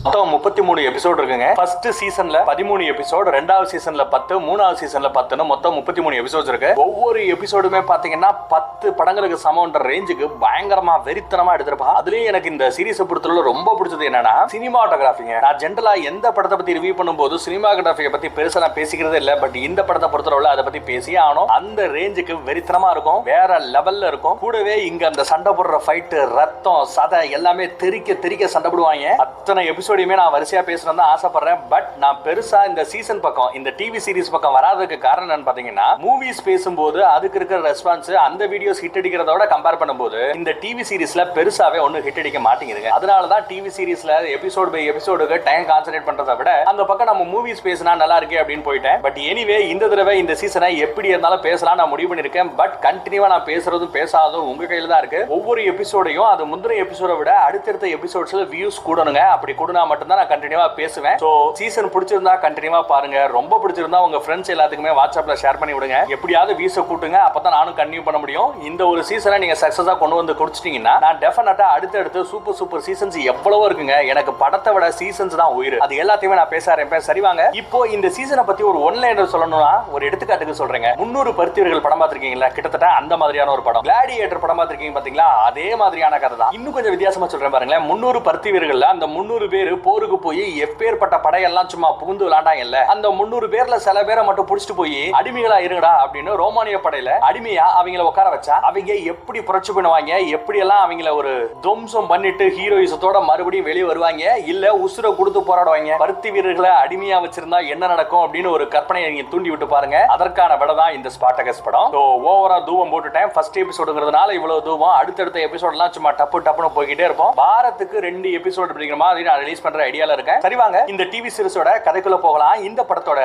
மொத்தம் 33 எபிசோட் இருக்குங்க. ஃபர்ஸ்ட் சீசன்ல 13 எபிசோட், ரெண்டாவது சீசன்ல 10, மூணாவது சீசன்ல 10, மொத்தம் 33 எபிசோட்ஸ் இருக்கு. ஒவ்வொரு எபிசோடுமே பாத்தீங்கன்னா 10 படங்களுக்கு சமன்ற ரேஞ்சுக்கு பயங்கரமா வெறித்தனமா எடுத்திருப்பா. அதுலயும் எனக்கு இந்த சீரிஸ் பொறுத்தவரை ரொம்ப பிடிச்சது என்னன்னா சினிமாட்டோகிராஃபிங்க. நான் ஜென்ரலா எந்த படத்தை பத்தி ரிவ்யூ பண்ணும்போது சினிமாட்டோகிராஃபியை பத்தி பெருசா நான் பேசிக்கிறதே இல்ல. பட் இந்த படத்தை பொறுத்தவரை அதை பத்தி பேசியே ஆனோம். அந்த ரேஞ்சுக்கு வெறித்தனமா இருக்கும், வேற லெவல்ல இருக்கும். கூடவே இங்க அந்த சண்டை போடுற ஃபைட், ரத்தம், சதை எல்லாமே தெறிக்க சண்டை போடுவாங்க. அத்தனை எபிசோடையுமே நான் வரிசையா பேசணும்னு தான் ஆசைப்படுறேன். பட் நான் பெருசா இந்த சீசன் பக்கம், இந்த டிவி சீரிஸ் பக்கம் வராததுக்கு காரணம் என்னன்னு பாத்தீங்கன்னா, மூவிஸ் பேசும்போது அதுக்கு இருக்கிற ரெஸ்பான்ஸ் அந்த வீடியோஸ் ஹிட் அடிக்கிறதோட கம்பேர் பண்ணும்போது இந்த டிவி சீரிஸ்ல பெருசாவே ஒண்ணு ஹிட் அடிக்க மாட்டேங்குதுங்க. அதனாலதான் டிவி சீரிஸ்ல எபிசோட் பை எபிசோடுக்கு டைம் கான்சென்ட்ரேட் பண்றதை விட அந்த பக்கம் நம்ம மூவிஸ் பேசினா நல்லா இருக்கே அப்படின்னு போயிட்டேன். பட் எனிவே இந்த தடவை இந்த சீசனை எப்படி இருந்தாலும் பேசலாம் நான் முடிவு பண்ணிருக்கேன். பட் கண்டினியூவா நான் பேசுறதும் பேசாததும் உங்க கையில தான் இருக்கு. ஒவ்வொரு எபிசோடையும் அது முந்தின எபிசோட விட அடுத்தடுத்த எபிசோட்ஸ்ல வியூஸ் கூடணுங்க. அப்படி கூடனா மட்டும்தான் நான் கண்டினியூவா பேசுவேன். சோ சீசன் பிடிச்சிருந்தா கண்டினியூவா பாருங்க. ரொம்ப பிடிச்சிருந்தா உங்க ஃப்ரெண்ட்ஸ் எல்லாத்துக்குமே வாட்ஸ்அப்ல ஷேர் பண்ணி விடுங்க. எப்படியாவது வியூஸை கூட்டுங்க. அப்பதான் நானும் கண்டினியூ பண்ண முடியும். இந்த ஒரு சீசனை நீங்க சக்சஸா கொண்டு வந்து கொடுத்துட்டீங்கன்னா நான் டெஃபினட்டா அடுத்தடுத்து சூப்பர் சீசன்ஸ் எவ்வளவோ இருக்குங்க. எனக்கு படத்தை விட சீசன்ஸ் தான் உயிர். அது எல்லாத்தையுமே நான் பேச ஆரம்பிப்பேன். சரிவாங்க, இப்போ இந்த சீசனை பத்தி ஒரு ஒன்லைனர் சொல்லணும்னா ஒரு எடுத்துக்காட்டுக்கு சொல்றேங்க. 300 பருத்திவர்கள் படம் பார்த்திருக்கீங்களா? கிட்டத்தட்ட அந்த மாதிரியான ஒரு படம். கிளாடியேட்டர் படம் பார்த்திருக்கீங்க பாத்தீங்களா? அதே மாதிரியான கதை தான். இன்னும் கொஞ்சம் வித்தியாசமா சொல்றேன் பாருங்களேன். 300 பருத்திவர்கள், அந்த 300 பேர் போருக்கு போய் எப்பேற்பட்ட படையெல்லாம் சும்மா புகுந்து விளையாண்டாங்கல்ல. அந்த 300 பேர்ல சில பேரை மட்டும் புடிச்சிட்டு போய் அடிமைகளா இருங்கடா அப்படின்னு ரோமானிய படையில அடிமையா அவங்கள உட்கார வச்சா அவங்க எப்படி புரட்சி பண்ணுவாங்க, எப்படி எல்லாம் அவங்கள ஒரு துவம்சம் பண்ணிட்டு ஹீரோயிசத்தோட மறுபடியும் வெளியே வருவாங்க, இல்ல உசுர கொடுத்து போராடுவாங்க. பருத்தி வீரர்களை அடிமையா வச்சிருந்தா என்ன நடக்கும் அப்படின்னு ஒரு கற்பனையை நீங்க தூண்டி விட்டு பாருங்க. அதற்கான விட தான் இந்த ஸ்பார்டகஸ் படம். ஓவரா தூவம் போட்டுட்டேன். ஃபர்ஸ்ட் எபிசோடுங்கிறதுனால இவ்வளவு தூவம். அடுத்தடுத்த எபிசோட்லாம் சும்மா டப்புன்னு போய்கிட்டே இருப்போம். வாரத்துக்கு 2 எபிசோட் அப்படிங்கிற மாதிரி நான் ரிலீஸ் பண்ற ஐடியால இருக்கேன். சரி வாங்க இந்த டிவி சீரிஸோட கதைக்குள்ள போகலாம். இந்த படத்தோட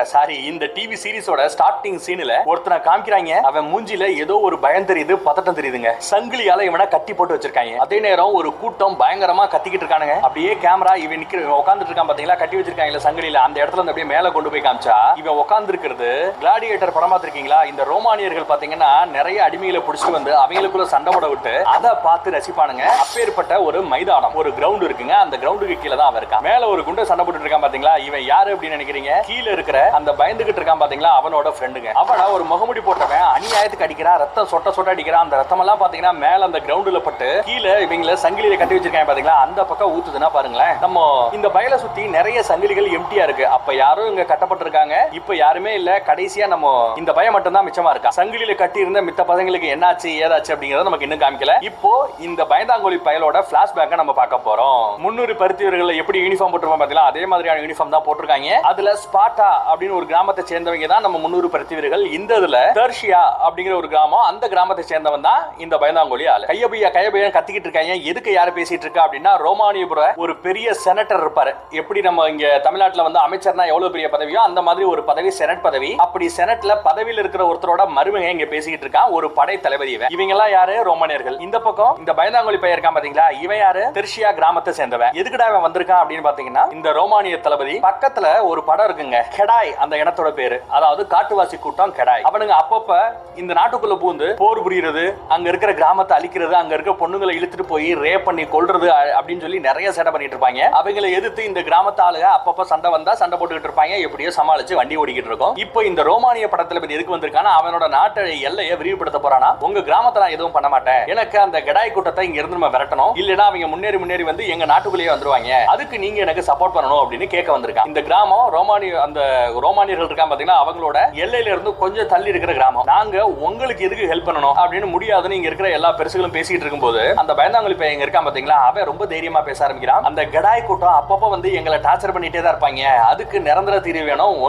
இந்த டிவி சீரிஸோட ஸ்டார்டிங் சீன்ல ஒருத்தனை காமிக்கிறாங்க. அவன் மூஞ்சில ஏதோ ஒரு பயம் தெரியுது, பதட்டம் தெரியுதுங்க. சங்கிலியால இவனை கட்டி போட்டு வச்சிருக்காங்க. அதே நேரம் ஒரு கூட்டம் பயங்கரமா கத்திக்கிட்டு இருக்கானுங்க. அப்படியே கேமரா இவன் உட்கார்ந்துட்டு இருக்கான் பாத்தீங்களா, கட்டி வச்சிருக்காங்க சங்கிலியில. அந்த இடத்துல இருந்து அப்படியே மேல கொண்டு போய் காமிச்சா இவன் உட்கார்ந்து இருக்கிறது கிளாடியேட்டர் படம் பார்த்திருக்கீங்களா? இந்த ரோமானியர்கள் பாத்தீங்கன்னா நிறைய அடிமைகளை புடிச்சிட்டு வந்து அவங்களுக்குள்ள சண்டை போட விட்டு அதை பார்த்து ரசிப்பானுங்க. அப்பேற்பட்ட ஒரு மைதானம், ஒரு கிரவுண்ட் இருக்குங்க. அந்த கிரவுண்டுக்கு கீழே தான் அவன் இருக்கான். மேல ஒரு குண்டை சண்டை போட்டு இருக்கான் பாத்தீங்களா? இவன் யாரு அப்படின்னு நினைக்கிறீங்க? கீழே இருக்கிற அந்த பயந்துகிட்டு இருக்கான் பாத்தீங்களா, அவனோட ஃப்ரெண்டுங்க. அவன ஒரு முகமுடி போட்டவன் அநியாயத்துக்கு அடிக்கிறான், ரத்தம் சொட்ட அடிக்கிறான். அந்த ரத்தம் எல்லாம் பாத்தீங்கன்னா மேல அந்த கிரவுண்டுல பட்டு கீழே இவங்கள சங்கிலியில கட்டி வச்சிருக்காங்க பாத்தீங்களா? அந்த பக்கம் ஊத்துதுன்னா பாருங்களேன். நம்ம இந்த பயல சுத்தி நிறைய சங்கிலிகள் எம்டியா இருக்கு. அப்ப யாரும் இங்க கட்டப்பட்டிருக்காங்க, இப்ப யாருமே இல்ல. கடைசியா நம்ம இந்த பயம் மட்டும் தான் மிச்சமா இருக்கா. சங்கிலியில கட்டி இருந்த மித்த பசங்களுக்கு என்னாச்சு ஏதாச்சு அப்படிங்கறத நமக்கு இன்னும் காமிக்கல. இப்போ இந்த பயந்தாங்கோலி பயலோட பிளாஷ்பேக்கை நம்ம பார்க்க போறோம். 300 பருத்திவர்கள் எப்படி யூனிஃபார்ம் போட்டுருப்பாங்க பாத்தீங்களா? அதே மாதிரியான யூனிஃபார்ம் தான் போட்டிருக்காங்க. அதுல ஸ்பார்ட்டா அப்படின்னு ஒரு கிராமத்தை சேர்ந்தவங்க தான் நம்ம 300 பருத்திவர்கள். இந்த இதுல தெர்ஷியா அப்படிங்கிற ஒரு கிராமம், அந்த கிராமத்தை சேர்ந்தவன் தான் இந்த பயந்தாங்கோலி ஆளு. கையபையா கத்திக்கிட்டு இருக்காங்க. எதுக்கு யாரு பேசிட்டு இருக்கா அப்படின்னா, ரோமானியபுர ஒரு பெரிய செனட்டர் இருப்பாரு. எப்படி நம்ம இங்க தமிழ்நாட்டுல வந்து அமைச்சர்னா எவ்வளவு பெரிய பதவியோ அந்த மாதிரி ஒரு பதவி செனட் பதவி. அப்படி செனட்ல பதவியில் இருக்கிற ஒருத்தரோட மருமக இங்க பேசிக்கிட்டு இருக்கான். ஒரு படை தளபதி. இவங்க எல்லாம் யாரு? ரோமானியர்கள். இந்த பக்கம் இந்த பயந்தாங்கோலி பையன் இருக்கான் பாத்தீங்களா? இவன் யாரு? தெர்ஷியா கிராமத்தை சேர்ந்தவன். எதுக்குடா இவன் வந்திருக்கான் அப்படின்னு பாத்தீங்கன்னா, இந்த ரோமானிய தளபதி பக்கத்துல ஒரு படம் இருக்குங்க, கெடாய் அந்த இனத்தோட பேரு. அதாவது காட்டுவாசி கூட்டம் கெடாய். அவனுங்க அப்பப்ப இந்த நாட்டுக்குள்ள பூந்து போர் புரியுறது, அங்க இருக்கிற கிராமத்தை அழிக்கிறது, அங்க இருக்க பொண்ணுங்களை இழுத்துட்டு போய் ரேப் பண்ணி கொல்றது அப்படின்னு சொல்லி நிறைய சேட்டை பண்ணிட்டு இருப்பாங்க. அவங்களை எதிர்த்து இந்த கிராமத்து ஆளுங்க அப்பப்ப சண்டை வந்தா சண்டை போட்டுக்கிட்டு இருப்பாங்க. எப்படியோ சமாளிச்சு வண்டி ஓடிக்கிட்டு இருக்கும். இப்போ இந்த ரோமானிய படத்துல எதுக்கு வந்திருக்கானா, அவனோட நாட்டை எல்லையை விரிவுபடுத்த போறானா. உங்க கிராமத்தை நான் எதுவும் பண்ண மாட்டேன், எனக்கு அந்த கெடாய் கூட்டத்தை இங்க இருந்து நம்ம விரட்டணும், இல்லனா அவங்க முன்னேறி வந்து எங்க நாட்டுக்குள்ளேயே வந்துருவாங்க, அதுக்கு நீங்க எனக்கு சப்போர்ட் பண்ணணும் அப்படின்னு கேட்க வந்திருக்கான். இந்த கிராமம் ரோமானியர்கள் இருக்கான் பாத்தீங்கன்னா, அவங்களோட எல்லையில இருந்து கொஞ்சம் தள்ளி இருக்கிற கிராமம். நாங்க உங்களுக்கு எதுக்கு ஹெல்ப் பண்ணணும் அப்படின்னு முடியாதுன்னு இங்க இருக்கிற எல்லா பெருசுகளும் பேசிட்டு இருக்கும்போது அந்த பயந்தாங்கோலி பையன் இருக்கான் பாத்தீங்களா, அவன் ரொம்ப தைரியமா பேச ஆரம்பிக்கிறான். அந்த கெடாய் கூட்டம் அப்பப்ப வந்து எங்களை டார்ச்சர் பண்ணிட்டே தான் இருப்பாங்க, அதுக்கு நிரந்தர தீர்வு வேணும்.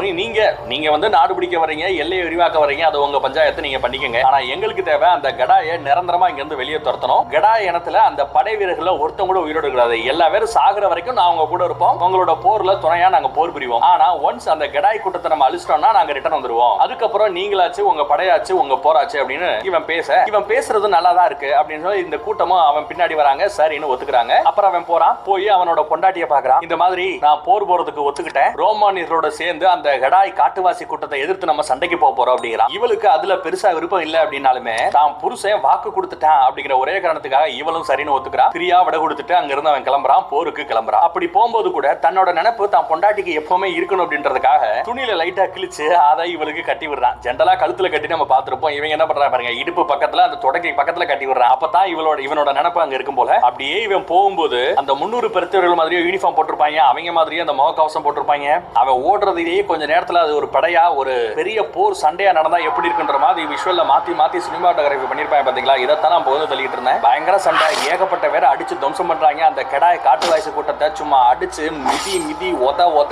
நீங்க வந்து நாடு பிடிக்க வரீங்க, எல்லையை விரிவாக்க வரீங்க, அது உங்க பஞ்சாயத்து நீங்க பண்ணிக்கங்க. ஆனா எங்களுக்கு தேவை அந்த கெடாயை நிரந்தரமா இங்க இருந்து வெளியே துரத்தணும். கெடாய் இனத்துல அந்த படை வீரர்கள் ஒருத்தம் கூட உயிரோடு கூடாது. எல்லா பேரும் சாகுற வரைக்கும் நான் உங்க கூட இருப்போம். உங்களோட போர்ல துணையா நாங்க போர் புரிவோம். ஆனா ஒன்ஸ் அந்த கெடாய் கூட்டத்தை நம்ம அழிச்சிட்டோம்னா நாங்க ரிட்டர்ன் வந்துருவோம். அதுக்கப்புறம் நீங்களாச்சு உங்க படையாச்சு உங்க போராச்சு அப்படின்னு இவன் பேசுறது நல்லா தான் இருக்கு அப்படின்னு சொல்லி இந்த கூட்டமும் அவன் பின்னாடி வராங்க. சரின்னு ஒத்துக்கிறாங்க. அப்புறம் அவன் போறான். போய் அவனோட பொண்டாட்டிய பாக்குறான். இந்த மாதிரி நான் போர் போறதுக்கு ஒத்துக்கிட்டேன், ரோமானியர்களோட சேர்ந்து அந்த கெடாய் காட்டுவாசி கூட்டத்தை எதிர்த்து நம்ம சண்டைக்கு போறோம் அப்படிங்கிறான். இவளுக்கு அதுல பெருசா விருப்பம் இல்ல அப்படின்னாலுமே தான் புருஷன் வாக்கு கொடுத்துட்டான் அப்படிங்கிற ஒரே காரணத்துக்காக இவளும் சரின்னு ஒத்துக்கிறான். பிரியா விட கொடுத்துட்டு அங்க இருந்து அவன் கிளம்புறான், போருக்கு கிளம்புறான். அப்படி இப்படி போகும்போது கூட தன்னோட நினைப்பு தான் பொண்டாட்டிக்கு எப்பவுமே இருக்கணும் அப்படின்றதுக்காக துணியில லைட்டா கிழிச்சு அதை இவளுக்கு கட்டி விடுறான். ஜென்ரலா கழுத்துல கட்டி நம்ம பார்த்திருப்போம். இவங்க என்ன பண்றாங்க பாருங்க, இடுப்பு பக்கத்துல அந்த தொடக்கை பக்கத்துல கட்டி விடுறான். அப்பதான் இவனோட நினைப்பு அங்க இருக்கும் போல. அப்படியே இவன் போகும்போது அந்த 300 பெருத்தவர்கள் மாதிரியே யூனிஃபார்ம் போட்டிருப்பாங்க, அவங்க மாதிரியே அந்த முகக்கவசம் போட்டிருப்பாங்க. அவன் ஓடுறதுலேயே கொஞ்ச நேரத்துல அது ஒரு படையா ஒரு பெரிய போர் சண்டையா நடந்தா எப்படி இருக்குன்ற மாதிரி விஷுவல்ல மாத்தி மாத்தி சினிமாட்டோகிராஃபி பண்ணிருப்பாங்க பாத்தீங்களா. இதைத்தான் நான் போது தள்ளிட்டு இருந்தேன். பயங்கர சண்டை, ஏகப்பட்ட பேரை அடிச்சு துவம்சம் பண்றாங்க. அந்த கடாய் காட்டு வாய்ஸ் கூட்டத்தை சும்மா அடிச்சு மிதி மிதி ஒத ஒத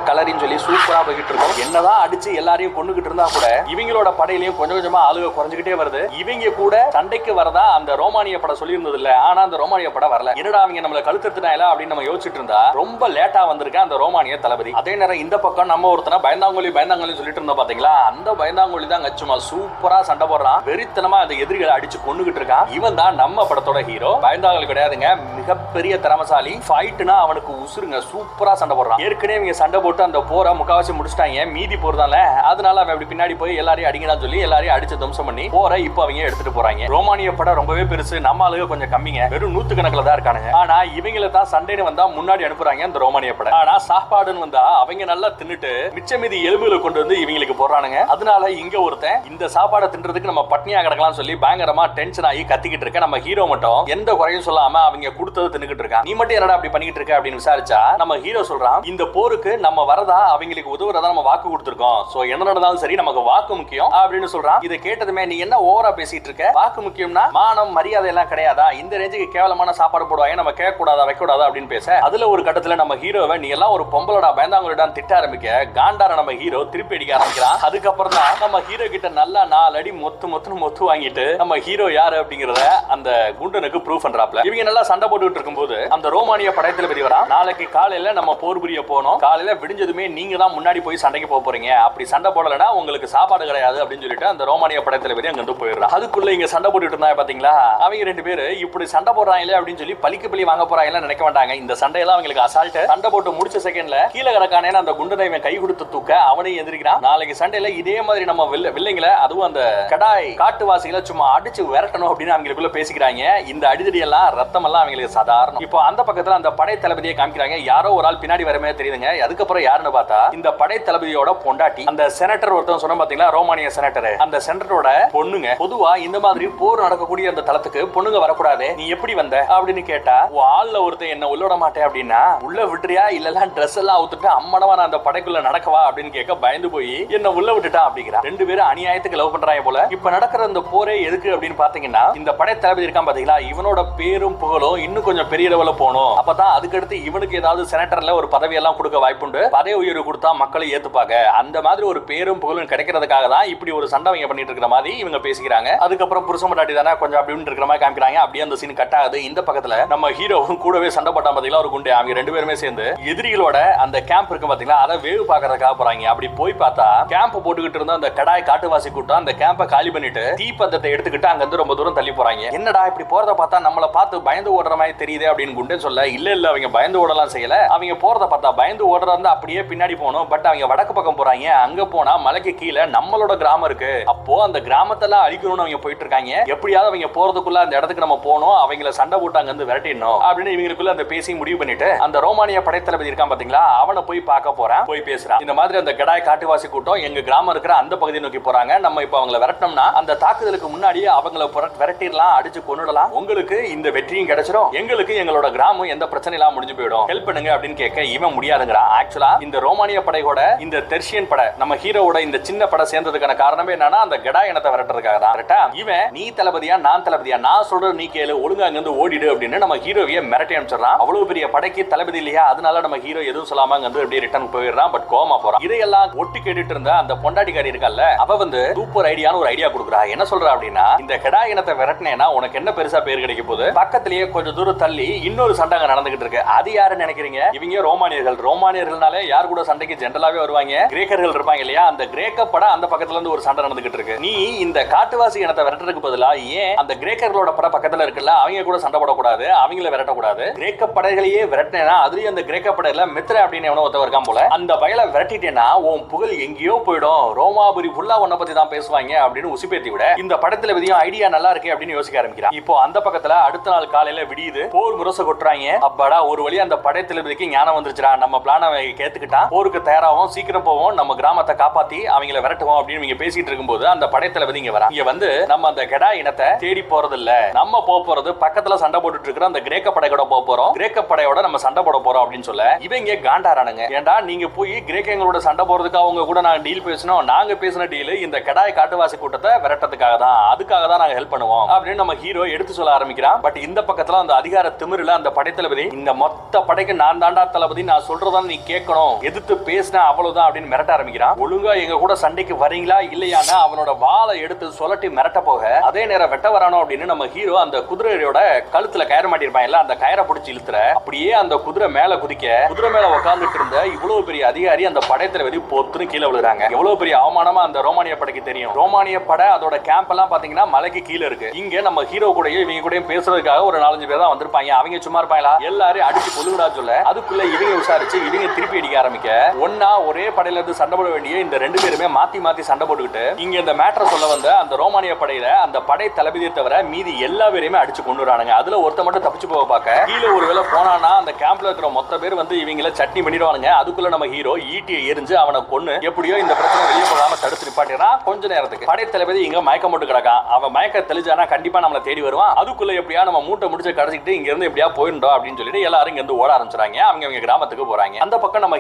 கலரின்னு சொல்லி சூப்பரா போய்கிட்டு இருக்கும். என்னதான் அடிச்சு எல்லாரையும் கொண்டுகிட்டு இருந்தா கூட இவங்களோட படையிலையும் கொஞ்சம் கொஞ்சமா ஆளுக குறைஞ்சுக்கிட்டே வருது. இவங்க கூட சண்டைக்கு வரதா அந்த ரோமானிய படம் சொல்லி இருந்தது இல்ல, ஆனா அந்த ரோமானிய படம் வரல. என்னடா அவங்க நம்மள கழுத்துட்டாங்களா அப்படின்னு நம்ம யோசிச்சுட்டு இருந்தா ரொம்ப லேட்டா வந்திருக்க அந்த ரோமானிய தளபதி. அதே நேரம் இந்த பக்கம் நம்ம ஒருத்தனா பயந்தாங்கோலி சொல்லிட்டு இருந்தோம் பாத்தீங்களா, அந்த பயந்தாங்கோலி தான் சும்மா சூப்பரா சண்டை போடுறான். வெறித்தனமா அந்த எதிரிகளை அடிச்சு கொண்டுகிட்டு இருக்கான். இவன் தான் நம்ம படத்தோட ஹீரோ. பயந்தாங்கோலி கிடையாதுங்க, மிகப்பெரிய திறமசாலி. ஃபைட்னா அவனுக்கு உசுருங்க, சூப்பரா சண்டை போடுறான். ஏற்கனவே இவங்க சண்டை போட்டு அந்த போரை முக்காவாசி முடிச்சிட்டாங்க, மீதி போறதால அதனால அவன் அப்படி பின்னாடி போய் எல்லாரையும் அடிங்கன்னு சொல்லி எல்லாரையும் அடிச்சு துவம்சம் பண்ணி போரை இப்ப அவங்க எடுத்துட்டு போறாங்க. ரோமானிய படம் ரொம்பவே பெருசு, நம்ம ஆளுக கொஞ்சம் கம்மிங்க, வெறும் 100 கணக்குல தான் இருக்கானுங்க. ஆனா இவங்கள தான் சண்டைன்னு வந்தா முன்னாடி அனுப்புறாங்க அந்த ரோமானிய படம். ஆனா சாப்பாடுன்னு வந்தா அவங்க நல்லா தின்னுட்டு மிச்ச மீதி எலும்புகளை கொண்டு வந்து இவங்களுக்கு போடுறானுங்க. அதனால இங்க ஒருத்தன் இந்த சாப்பாடை தின்றதுக்கு நம்ம பட்னியா கிடக்கலாம் சொல்லி பயங்கரமா டென்ஷன் ஆகி கத்திக்கிட்டு இருக்க. நம்ம ஹீரோ மட்டும் எந்த குறையும் சொல்லாம அவங்க கொடுத்தது தின்னுக்கிட்டு இருக்கான். நீ மட்டும் என்னடா அப்படி பண்ணிக்கிட்டு இருக்க அப்படின்னு விசாரிச்சா நம்ம ஹீரோ சொல்றான், இந்த போருக்கு நம்ம வரதா அவங்களுக்கு உதவுறதா நம்ம வாக்கு கொடுத்திருக்கோம். சோ என்ன நடந்தாலும் சரி நமக்கு வாக்கு முக்கியம் அப்படின்னு சொல்றான். இதை கேட்டதுமே நீ என்ன ஓவரா பேசிட்டு இருக்க, வாக்கு முக்கியம்னா மானம் மரியாதை எல்லாம் கிடையாதா, இந்த ரேஞ்சுக்கு கேவலமான சாப்பாடு போடுவாங்க, நம்ம கேட்க கூடாதா வைக்க கூடாதா அப்படின்னு பேச அதுல ஒரு கட்டத்துல நம்ம ஹீரோவை நீ எல்லாம் ஒரு பொம்பளடா பயந்தாங்கோலிடான்னு திட்ட ஆரம்பிக்க காண்டார நம்ம ஹீரோ திருப்பி அடிக்க ஆரம்பிக்கிறான். அதுக்கப்புறம் தான் நம்ம ஹீரோ கிட்ட நல்லா 4 அடி மொத்து வாங்கிட்டு நம்ம ஹீரோ யாரு அப்படிங்கறத அந்த குண்டனுக்கு ப்ரூவ் பண்றாப்ல. இவங்க நல்லா சண்டை போட்டுட்டு இருக்கும்போது அந்த ரோமானிய படைத்தளபதி வரா, நாளைக்கு காலையில நம்ம போர் புரிய போனோம், காலையில விடிஞ்சதுமே நீங்க தான் முன்னாடி போய் சண்டைக்கு போறீங்க, அப்படி சண்டை போடலனா உங்களுக்கு சாப்பாடு கிடையாது அப்படின்னு சொல்லிட்டு அந்த ரோமானிய படைத்தளபதி அங்க இருந்து போயிடுறான். அதுக்குள்ள இங்க சண்டை போட்டுட்டு இருந்தா பாத்தீங்களா, அவங்க 2 பேரு இப்படி சண்டை போடுறாங்களே அப்படின்னு சொல்லி பலிக்கு வாங்க போறாங்க நினைக்க மாட்டாங்க. இந்த சண்டையெல்லாம் அவங்களுக்கு அசால்ட். சண்டை போட்டு முடிச்ச செகண்ட்ல கீழே கிடக்கானே அந்த குண்டனை இவன் கை கொடுத்து தூக்க அவனையும் எதிர்க்கிறான். நாளைக்கு சண்டையில இதே மாதிரி நம்ம வில்லைங்களை அதுவும் அந்த கடாய் காட்டுவாசிகளை சும்மா அடிச்சு விரட்டணும் அப்படின்னு அவங்களுக்குள்ள பேசிக்கிறாங்க. இந்த அடிதடி எல்லாம் ரத்தம் எல்லாம் அவங்களுக்கு சாதாரணம். இப்போ அந்த பக்கத்துல அந்த படை தளபதியை காமிக்கிறாங்க. யாரோ ஒரு ஆள் பின்னாடி வரமே தெரியுதுங்க. அதுக்கப்புறம் யாருன்னு பார்த்தா இந்த படை தளபதியோட பொண்டாட்டி, அந்த செனட்டர் ஒருத்தன் சொன்ன பாத்தீங்களா, ரோமானிய செனட்டர், அந்த செனட்டரோட பொண்ணுங்க. பொதுவா இந்த மாதிரி போர் நடக்கக்கூடிய அந்த தளத்துக்கு பொண்ணுங்க வரக்கூடாது, நீ எப்படி வந்த அப்படின்னு கேட்டா ஆள்ல ஒருத்தன் என்ன உள்ள விட மாட்டேன் அப்படின்னா உள்ள விட்டுறியா இல்ல ட்ரெஸ் எல்லாம் அவுத்துட்டு அம்மனவா நான் அந்த படைக்குள்ள நடக்கவா அப்படின்னு கேட்க பயந்து போய் என்ன உள்ள விட்டுட்டான் அப்படிங்கிறா. 2 பேரும் அநியாயத்துக்கு லவ் பண்றாங்க போல. இப்ப நடக்கிற அந்த போரே எதுக்கு அப்படின்னு பாத்தீங்கன்னா இந்த படை தளபதி இருக்கான் பாத்தீங்களா, இவனோட பேரும் புகழும் இன்னும் கொஞ்சம் பெரிய லெவல்ல போகணும். அப்பதான் அதுக்கடுத்து இவனுக்கு ஏதாவது செனட்டர்ல ஒரு பதவி எல்லாம் கொடுக்க வாய்ப்புண்டு, பதவி உயர்வு கொடுத்தா மக்களை ஏத்துப்பாங்க. அந்த மாதிரி ஒரு பேரும் புகழும் கிடைக்கிறதுக்காக தான் இப்படி ஒரு சண்டை அவங்க பண்ணிட்டு இருக்கிற மாதிரி இவங்க பேசிக்கிறாங்க. அதுக்கப்புறம் புருஷன் பொண்டாட்டி தானே கொஞ்சம் அப்படின்னு இருக்கிற மாதிரி காமிக்கிறாங்க. அப்படியே அந்த சீன் கட் ஆகுது. இந்த பக்கத்துல நம்ம ஹீரோவும் கூடவே சண்டை போட்டா பாத்தீங்களா ஒரு குண்டு, அவங்க 2 பேருமே சேர்ந்து எதிரிகளோட அந்த கேம்ப் இருக்கு பாத்தீங்களா, அதை வேவு பாக்குறதுக்காக போறாங்க. அப்படி போய் பார்த்தா கேம்ப் போட்டுக்கிட்டு இருந்த அந்த கடாய் காட்டுவாசி கூட்டம் அந்த கேம்பை காலி பண்ணிட்டு தீப்பந்தத்தை எடுத்துக்கிட்டு அங்க இருந்து ரொம்ப தூரம் தள்ளி போறாங்க. என்னடா இப்படி போறத பார்த்தா நம்மள பார்த்து பயந்து ஓடுற மாதிரி தெரியுது அப்படின்னு குண்டே சொல்ல, இல்ல அவங்க பயந்து ஓடலாம் செய்யல, அவங்க போறத பார்த்தா பயந்து ஓடுறதா அப்படியே பின்னாடி போகணும். பட் அவங்க வடக்கு பக்கம் போறாங்க. அங்க போனா மலைக்கு கீழே நம்மளோட கிராமம் இருக்கு, அப்போ அந்த கிராமத்தெல்லாம் அழிக்கணும்னு அவங்க போயிட்டு இருக்காங்க. எப்படியாவது அவங்க போறதுக்குள்ள அந்த இடத்துக்கு நம்ம போகணும், அவங்கள சண்டை போட்டு அங்க இருந்து விரட்டிடணும் அப்படின்னு இவங்களுக்குள்ள அந்த பேசி முடிவு பண்ணிட்டு அந்த ரோமானிய படைத்தளபதி இருக்கான் பாத்தீங்களா, அவனை போய் பார்க்க போறான். போய் பேசுறான். இந்த மாதிரி அந்த கடாய் காட்டுவாசி கூட்டம் எங்க கிராமம் இருக்கிற அந்த பகுதியை நோக்கி போறாங்க, நம்ம இப்ப அவங்கள விரட்டணும்னா அந்த தாக்குதலுக்கு முன்னாடியே அவங்கள விரட்டிடலாம், அடிச்சு கொன்னுடலாம், உங்களுக்கு இந்த வெற்றியும் கிடைச்சிடும், எங்களுக்கு எங்களோட கிராமம் எந்த பிரச்சனை இல்லாம முடிஞ்சு போயிடும், ஹெல்ப் பண்ணுங்க அப்படின்னு கேட்க இவன் முடியாதுங்கிறான். ஆக்சுவலா இந்த ரோமானிய படையோட இந்த தெர்ஷியன் படை நம்ம ஹீரோவோட இந்த சின்ன படை சேர்ந்ததுக்கான காரணமே என்னன்னா அந்த கடாய் இனத்தை விரட்டுறதுக்காக தான். இவன் நீ தளபதியா நான் தளபதியா, நான் சொல்றது நீ கேளு, ஒழுங்கா அங்க இருந்து ஓடிடு அப்படின்னு நம்ம ஹீரோவையே மிரட்டி அனுப்பிச்சிடறான். அவ்வளவு பெரிய படைக்கு தளபதி இல்லையா, அதனால நம்ம ஹீரோ எதுவும் சொல்லாம அங்க வந்து அப்படியே ரிட்டர்ன் போயிடுறான். பட் கோமா போறான். இதையெல்லாம் ஒட்டி கேட்டுட்டு இருந்த அந்த பொண்டாட்டிக்காரி இருக்கல்ல, அவ வந்து சூப்பர் ஐடியான ஒரு ஐடியா கொடுக்குறா. என்ன சொல்றா அப்படின்னா, இந்த கடாய் இனத்தை விரட்டினேன்னா உனக்கு என்ன பெருசா பேர் கிடைக்க போகுது, பக்கத்திலேயே கொஞ்சம் தூரம் தள்ளி இன்னொரு சண்டை நடந்துகிட்டு இருக்கு. அது யாருன்னு நினைக்கிறீங்க? இவங்க ரோமானியர்கள். ரோமானியர்கள் அப்படின்னாலே யார் கூட சண்டைக்கு ஜெனரலாவே வருவாங்க? கிரேக்கர்கள் இருப்பாங்க இல்லையா? அந்த கிரேக்க படை அந்த பக்கத்துல இருந்து ஒரு சண்டை நடந்துகிட்டு இருக்கு. நீ இந்த காட்டுவாசி இனத்தை விரட்டுறதுக்கு பதிலா ஏன் அந்த கிரேக்கர்களோட படை பக்கத்துல இருக்குல்ல அவங்க கூட சண்டை போடக்கூடாது, அவங்கள விரட்டக்கூடாது? கிரேக்க படைகளையே விரட்டினா அதுலயும் அந்த கிரேக்க படையில மித்ர அப்படின்னு எவனோ ஒருத்தவர் இருக்கான் போல, அந்த வயலை விரட்டிட்டேன்னா உன் புகழ் எங்கேயோ போயிடும், ரோமாபுரி ஃபுல்லா உன்னை பத்தி தான் பேசுவாங்க அப்படின்னு உசுப்பேத்தி விட இந்த படத்துல விதியும் ஐடியா நல்லா இருக்கு அப்படின்னு யோசிக்க ஆரம்பிக்கிறான். இப்போ அந்த பக்கத்துல அடுத்த நாள் காலையில விடியுது, போர் முரசு கொட்டுறாங்க. அப்பாடா ஒரு வழி அந்த படை தளபதிக்கு ஞானம் வந்துருச்சுடா, நம்ம பிளான கேத்துக்கிட்டா போருக்கு தயாராகும், சீக்கிரம் போவோம், நம்ம கிராமத்தை காப்பாத்தி அவங்கள விரட்டுவோம் அப்படின்னு நீங்க பேசிட்டு இருக்கும்போது அந்த படை தளபதி இங்க வரா. இங்க வந்து நம்ம அந்த கெடா இனத்தை தேடி போறது இல்ல, நம்ம போறது பக்கத்துல சண்டை போட்டுட்டு இருக்கிற அந்த கிரேக்க படையோட போறோம், கிரேக்க படையோட நம்ம சண்டை போட போறோம் அப்படின்னு சொல்ல இவங்க காண்டாரானுங்க. ஏண்டா நீங்க போய் கிரேக்கங்களோட சண்டை போறதுக்கு அவங்க கூட நாங்க டீல் பேசணும், நாங்க பேசின டீல் இந்த கெடாய் காட்டுவாசி கூட்டத்தை விரட்டதுக்காக தான், அதுக்காக தான் நாங்க ஹெல்ப் பண்ணுவோம் அப்படின்னு நம்ம ஹீரோ எடுத்து சொல்ல ஆரம்பிக்கிறான். பட் இந்த பக்கத்துல அந்த அதிகார திமிருல அந்த படை தளபதி இந்த மொத்த படைக்கு நான் தாண்டா தளபதி, நான் சொல்றதான் நீ கேட்கணும், எதிர்த்து பேசினா அவ்வளவுதான் அப்படின்னு மிரட்ட ஆரம்பிக்கிறான். ஒழுங்கா எங்க கூட சண்டைக்கு வரீங்களா இல்லையானா அவனோட வாளை எடுத்து சொல்லட்டி மிரட்ட போக அதே நேரம் வெட்ட வரானோ அப்படின்னு நம்ம ஹீரோ அந்த குதிரையோட கழுத்துல கயிறு மாட்டிருப்பாங்கல்ல, அந்த கயிறை பிடிச்சி இழுத்துற அப்படியே அந்த குதிரை மேல குதிக்க குதிரை மேல உட்கார்ந்துட்டு இருந்த இவ்வளவு பெரிய அதிகாரி அந்த படை தளபதி பொத்துன்னு கீழே விழுறாங்க. எவ்வளவு பெரிய அவமானமா அந்த ரோமானிய படைக்கு தெரியும். ரோமானிய படை அதோட கேம்ப் எல்லாம் பாத்தீங்கன்னா மலைக்கு கீழே இருக்கு. இங்க நம்ம ஹீரோ கூடயும் இவங்க கூடயும் பேசுறதுக்காக ஒரு 4-5 பேர் தான் வந்திருப்பாங்க. அவங்க சும்மா இருப்பாங்களா? எல்லாரும் அடிச்சு கொல்லுடா சொல்ல அதுக்குள்ள இவங்க விசாரிச்சு இவங்க திருப்பி அடிக்க ஆரம்பிக்க ஒன்னா ஒரே படையில இருந்து சண்டை போட வேண்டிய இந்த 2 பேருமே மாத்தி மாத்தி சண்டை போட்டுக்கிட்டு இங்க இந்த மேட்டரை சொல்ல வந்த அந்த ரோமானிய படையில அந்த படை தளபதியை தவிர மீதி எல்லா பேரையுமே அடிச்சு கொண்டுறானுங்க. அதுல ஒருத்த மட்டும் தப்பிச்சு போக பார்க்க கீழே ஒருவேளை போனானா அந்த கேம்ப்ல இருக்கிற மொத்த பேர் வந்து இவங்கள சட்னி பண்ணிடுவானுங்க. அதுக்குள்ள நம்ம ஹீரோ ஈட்டியை எரிஞ்சு அவனை கொன்னு எப்படியோ இந்த பிரச்சனை வெளியே போகாம தடுத்து நிப்பாட்டினா கொஞ்ச நேரத்துக்கு படை தளபதி இங்க மயக்கம் போட்டு கிடக்கான். அவன் மயக்க தெளிஞ்சானா கண்டிப்பா நம்மளை தேடி வருவான். அதுக்குள்ள எப்படியா நம்ம மூட்டை முடிச்சு கடைச்சிட்டு இங்க இருந்து எப்படியா போயிடணும் அப்படின்னு சொல்லிட்டு எல்லாரும் இங்க இருந்து ஓட ஆரம்பிச்சாங்க. அவங்க கிராமத்துக்கு போறாங்க. அந்த பக்கம் நம்ம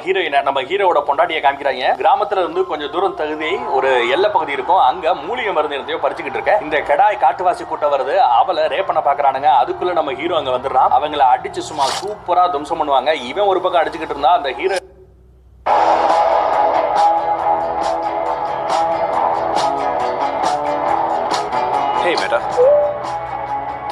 ஹீரோவோட பொண்டாட்டியை காமிக்கிறாங்க. கிராமத்துல இருந்து கொஞ்சம் தூரம் தகுதி ஒரு எல்லை பகுதி இருக்கும், அங்க மூலிகை மருந்து இருந்தையோ பறிச்சுக்கிட்டு இருக்க இந்த கெடாய் காட்டுவாசி கூட்டம் வருது, அவளை ரேப் பண்ண பாக்குறானுங்க. அதுக்குள்ள நம்ம ஹீரோ அங்க வந்துடுறான். அவங்கள அடிச்சு சும்மா சூப்பரா தும்சம் பண்ணுவாங்க. இவன் ஒரு பக்கம் அடிச்சுக்கிட்டு இருந்தா அந்த hero Hey Meta,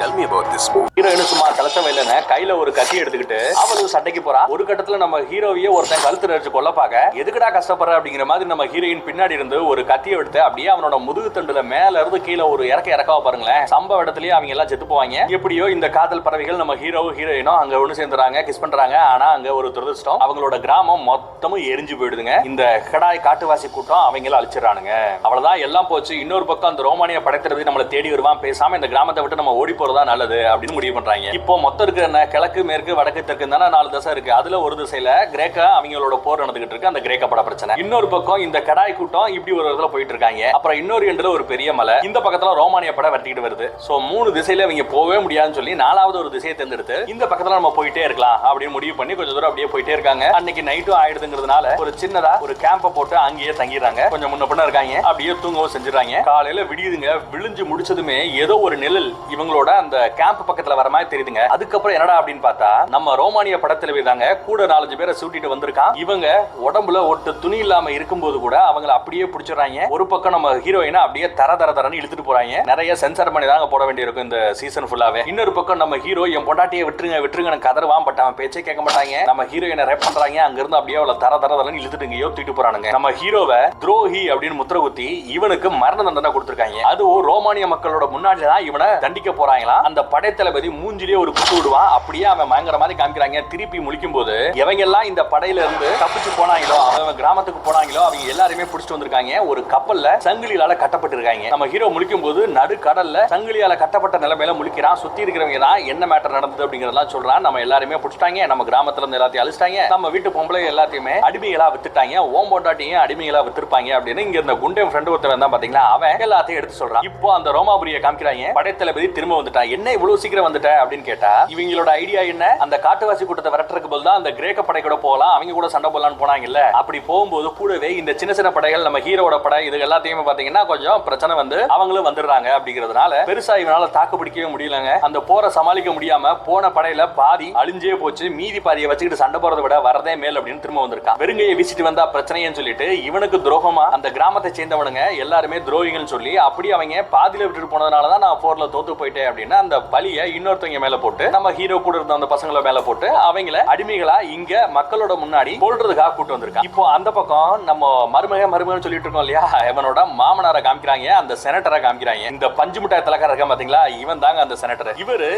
tell me about this movie. Heroine சும்மா கலச்ச வயலன கையில ஒரு கத்தி எடுத்துக்கிட்டு அவளும் சண்டைக்கு போறா. ஒரு கட்டத்துல நம்ம ஹீரோவையே ஒருத்தன் கழுத்து நெரிச்சு கொல்ல பாக்க எதுக்குடா கஷ்டப்படுற அப்படிங்கிற மாதிரி நம்ம ஹீரோயின் பின்னாடி இருந்து ஒரு கத்தியை எடுத்து அப்படியே அவனோட முதுகு தண்டுல மேல இருந்து கீழே ஒரு இறக்கவா பாருங்களேன். சம்பவ இடத்துலயே அவங்க எல்லாம் செத்து போவாங்க. எப்படியோ இந்த காதல் பறவைகள் நம்ம ஹீரோயினும் அங்க ஒண்ணு சேர்ந்துறாங்க, கிஸ் பண்றாங்க. ஆனா அங்க ஒரு துரதிர்ஷ்டம், அவங்களோட கிராமம் மொத்தமும் எரிஞ்சு போயிடுதுங்க. இந்த கடாய் காட்டுவாசி கூட்டம் அவங்கள அழிச்சிடறானுங்க. அவ்வளவுதான், எல்லாம் போச்சு. இன்னொரு பக்கம் அந்த ரோமானிய படைத்தளபதி நம்மளை தேடி வருவான். பேசாம இந்த கிராமத்தை விட்டு நம்ம ஓடி போறதா நல்லது அப்படின்னு முடிவு பண்றாங்க. இப்போ மொத்தம் இருக்கு கிழக்கு மேற்கு வடக்கு தெற்கு தானே 4 திசை இருக்கு. அதுல ஒரு திசையில கிரேக்க அவங்களோட போர் நடந்துகிட்டு இருக்கு, அந்த கிரேக்க பட பிரச்சனை. இன்னொரு பக்கம் இந்த கடாய் கூட்டம் இப்படி ஒரு இடத்துல போயிட்டு இருக்காங்க. அப்புறம் இன்னொரு எண்டுல ஒரு பெரிய மலை, இந்த பக்கத்துல ரோமானிய படை வெட்டிட்டு வருது. சோ 3 திசையில அவங்க போகவே முடியாதுன்னு சொல்லி 4வது ஒரு திசையை தேர்ந்தெடுத்து இந்த பக்கத்துல நம்ம போயிட்டே இருக்கலாம் அப்படின்னு முடிவு பண்ணி கொஞ்சம் தூரம் அப்படியே போயிட்டே இருக்காங்க. அன்னைக்கு நைட்டும் ஆயிடுதுங்கிறதுனால ஒரு சின்னதா ஒரு கேம்ப போட்டு அங்கேயே தங்கிடுறாங்க. கொஞ்சம் முன்ன பின்ன இருக்காங்க, அப்படியே தூங்கவும் செஞ்சுறாங்க. காலையில விடியுதுங்க. விழிஞ்சு முடிச்சதுமே ஏதோ ஒரு நிழல் இவங்களோட அந்த கேம்ப் பக்கத்துல வர மாதிரி தெரியுதுங்க. அதுக்கப்புறம் என்னடா அப்படின்னு பார்த்தா நம்ம ரோமானிய படத்துல தாங்க கூட 4-5 பேரை சூட்டிட்டு வந்திருக்கான். இவங்க உடம்புல ஒட்டு துணி இல்லாம இருக்கும்போது கூட அவங்களை அப்படியே பிடிச்சிடறாங்க. ஒரு பக்கம் நம்ம ஹீரோயினை அப்படியே தரன்னு இழுத்துட்டு போறாங்க. நிறைய சென்சார் பண்ணி தாங்க போட வேண்டியிருக்கும் இந்த சீசன் ஃபுல்லாவே. இன்னொரு பக்கம் நம்ம ஹீரோ என் பொண்டாட்டியை விட்டுருங்க கதறுவான். பட் அவன் பேச்சே கேட்க மாட்டாங்க. நம்ம ஹீரோயினை ரேப் பண்றாங்க. அங்க இருந்து அப்படியே அவளை தரன்னு இழுத்துட்டு எங்கேயோ தூக்கிட்டு போறானுங்க. நம்ம ஹீரோவை துரோகி அப்படின்னு முத்திர குத்தி இவனுக்கு மரண தண்டனை கொடுத்திருக்காங்க. அதுவும் ரோமானிய மக்களோட முன்னாடி தான் இவனை தண்டிக்க போறாங்களா. அந்த படை தளபதி மூஞ்சிலேயே ஒரு குத்து விடுவான். அப்படியே அவன் மயங்கர மாதிரி காமிக்கிறாங்க. திருப்பி முழிக்கும் போது எவங்க எல்லாம் இந்த படையில இருந்து தப்பிச்சு போனாங்களோ, அவங்க கிராமத்துக்கு போனாங்களோ, அவங்க எல்லாருமே பிடிச்சிட்டு வந்திருக்காங்க. ஒரு கப்பல்ல சங்கிலியால கட்டப்பட்டு இருக்காங்க. நம்ம ஹீரோ முழிக்கும் போது நடு கடல்ல சங்கிலியால கட்டப்பட்ட நிலைமையில முழிக்கிறான். சுத்தி இருக்கிறவங்க தான் என்ன மேட்டர் நடந்தது அப்படிங்கறதெல்லாம் சொல்றான். நம்ம எல்லாருமே பிடிச்சிட்டாங்க, நம்ம கிராமத்துல இருந்து எல்லாத்தையும் அழிச்சிட்டாங்க, நம்ம வீட்டு பொம்பளை எல்லாத்தையுமே அடிமைகளா வித்துட்டாங்க, ஓம் பொண்டாட்டியும் அடிமைகளா வித்திருப்பாங்க அப்படின்னு இங்க இந்த குண்டே ஃப்ரெண்ட் ஒருத்தன் தான் பாத்தீங்களா, அவன் எல்லாத்தையும் எடுத்து சொல்றான். இப்போ அந்த ரோமாபுரியை காமிக்கிறாங்க. படைத்தளபதி திரும்ப வந்துட்டான். என்ன இவ்வளவு சீக்கிரம் வந்துட்ட அப்படின்னு கேட்டா இவங்களோட ஐடியா என்ன, அந்த காட்டுவாசி கூட்டத்தை விரட்டுறதுக்கு பதிலா அந்த கிரேக்க படை கூட போகலாம், அவங்க கூட சண்டை போடலாம்னு போனாங்கல்ல. அப்படி போகும்போது கூடவே இந்த சின்ன சின்ன படைகள் நம்ம ஹீரோட படை இது எல்லாத்தையுமே பாத்தீங்கன்னா கொஞ்சம் பிரச்சனை வந்து அவங்களும் வந்துடுறாங்க. அப்படிங்கிறதுனால பெருசா இவனால தாக்கு பிடிக்கவே முடியலங்க. அந்த போரை சமாளிக்க முடியாம போன படையில பாதி அழிஞ்சே போச்சு. மீதி பாதியை வச்சுக்கிட்டு சண்டை போறதை விட வரதே மேல் அப்படின்னு திரும்ப வந்திருக்கான். வெறுங்கையை வீசிட்டு வந்தா பிரச்சனைன்னு சொல்லிட்டு இவனுக்கு துரோகமா அந்த கிராமத்தை சேர்ந்தவனுங்க எல்லாருமே துரோகிகள் சொல்லி அப்படி அவங்க பாதியில விட்டுட்டு போனதுனாலதான் நான் போர்ல தோத்து போயிட்டேன் அப்படின்னு அந்த பலியை இன்னொருத்தவங்க மேல போட்டு நம்ம ஹீரோ கூட இருந்த அந்த பசங்களை மேல போட்டு அவங்கள அடிமைகளா இங்க மக்களோட முன்னாடி கொல்றதுக்காக கூட்டு வந்திருக்கான். இப்போ அந்த பக்கம் நம்ம மருமகன் சொல்லிட்டு இருக்கோம் இல்லையா, இவனோட மாமனாரை காமிக்கிறாங்க, அந்த செனட்டரை காமிக்கிறாங்க. இந்த பஞ்சு மிட்டாய் தலைக்கார இருக்கா பாத்தீங்களா, இவன் தாங்க அந்த செனட்டர். இவரு